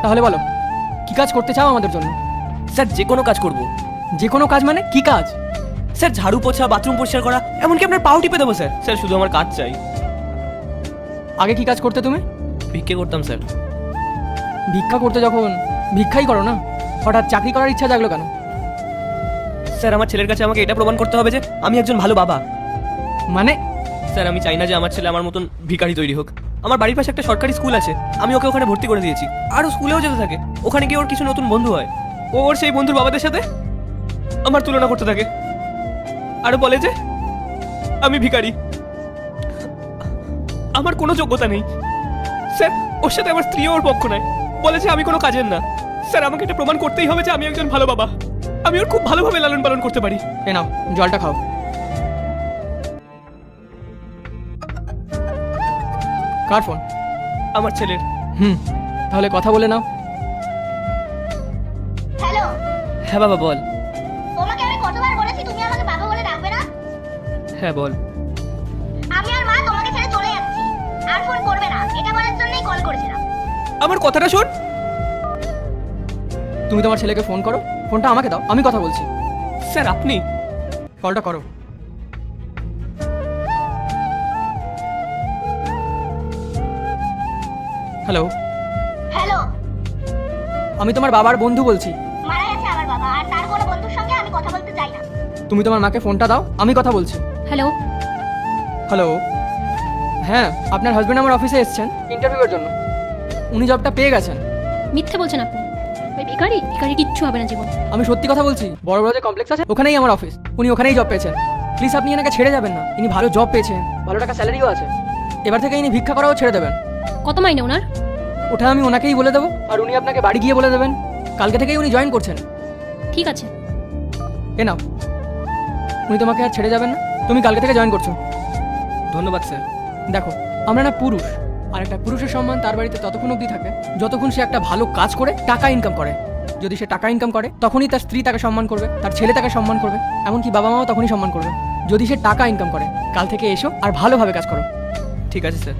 তাহলে বলো কি কাজ করতে চাও আমাদের জন্য? স্যার যে কোনো কাজ করব। যে কোনো কাজ মানে কি কাজ? স্যার ঝাড়ু পোছা, বাথরুম পরিষ্কার করা, এমনকি আপনার পাও টিপে দেবো স্যার। স্যার শুধু আমার কাজ চাই। আগে কি কাজ করতে তুমি? ভিক্ষে করতাম স্যার। ভিক্ষা করতে যখন ভিক্ষাই করো না, হঠাৎ চাকরি করার ইচ্ছা জাগলো কেন? স্যার আমার ছেলের কাছে আমাকে এটা প্রমাণ করতে হবে যে আমি একজন ভালো বাবা। মানে? স্যার আমি চাই না যে আমার ছেলে আমার মতন ভিখারি তৈরি হোক। আমার বাড়ির পাশে একটা সরকারি স্কুল আছে, আমি ওকে ওখানে ভর্তি করে দিয়েছি। আরও স্কুলেও যেতে থাকে, ওখানে গিয়ে ওর কিছু নতুন বন্ধু হয়। ও ওর সেই বন্ধুর বাবাদের সাথে আমার তুলনা করতে থাকে, আর বলে যে আমি ভিখারি, আমার কোনো যোগ্যতা নেই। স্যার ওর সাথে আমার স্ত্রীও ওর পক্ষ নেয়, বলে যে আমি কোনো কাজের না। স্যার আমাকে এটা প্রমাণ করতেই হবে যে আমি একজন ভালো বাবা, আমি ওর খুব ভালোভাবে লালন পালন করতে পারি। এ নাও জলটা খাও। কার ফোন? আমার ছেলের। তাহলে কথা বলে নাও। হ্যালো, হ্যাঁ বাবা বল। তোমাকে আমি কতবার বলেছি তুমি আমাকে বাবা বলে ডাকবে না? হ্যাঁ বল। আমি আর মা তোমাকে ছেড়ে চলে যাচ্ছি, আর ফোন করবে না, এটা বলার জন্যই কল করেছিলাম। আমার কথাটা শোন। তুমি তোমার ছেলেকে ফোন করো, ফোনটা আমাকে দাও, আমি কথা বলছি। স্যার আপনি কলটা করো। হ্যালো, হ্যালো, আমি তোমার বাবার বন্ধু বলছি। মারা গেছে আমার বাবা, আর তার কোনো বন্ধুর সঙ্গে আমি কথা বলতে চাই না। তুমি তোমার মাকে ফোনটা দাও, আমি কথা বলছি। হ্যালো, হ্যালো, হ্যাঁ আপনার হাজবেন্ড আমার অফিসে এসেছেন ইন্টারভিউয়ের জন্য। উনি জবটা পেয়ে গেছেন। মিথ্যে বলছেন আপনি। ওই ভিখারি ভিখারি কিচ্ছু হবে না জীবন। আমি সত্যি কথা বলছি, বড় বড় যে কমপ্লেক্স আছে ওখানেই আমার অফিস, উনি ওখানেই জব পেয়েছেন। প্লিজ আপনি এনাকে ছেড়ে যাবেন না, ইনি ভালো জব পেয়েছেন, ভালো টাকা স্যালারিও আছে। এবার থেকে ইনি ভিক্ষা করাও ছেড়ে দেবেন। কত মাইনে ওনার? ওটা আমি ওনাকেই বলে দেবো, আর উনি আপনাকে বাড়ি গিয়ে বলে দেবেন। কালকে থেকেই উনি জয়েন করছেন। ঠিক আছে। এ নাও, উনি তোমাকে আর ছেড়ে যাবেন না, তুমি কালকে থেকে জয়েন করছো। ধন্যবাদ স্যার। দেখো আমরা না পুরুষ, আর একটা পুরুষের সম্মান তার বাড়িতে ততক্ষণ অবধি থাকে যতক্ষণ সে একটা ভালো কাজ করে টাকা ইনকাম করে। যদি সে টাকা ইনকাম করে তখনই তার স্ত্রী তাকে সম্মান করবে, তার ছেলে তাকে সম্মান করবে, এমনকি বাবা মাও তখনই সম্মান করবে। যদি সে টাকা ইনকাম করে, কাল থেকে এসো আর ভালোভাবে কাজ করো। ঠিক আছে স্যার।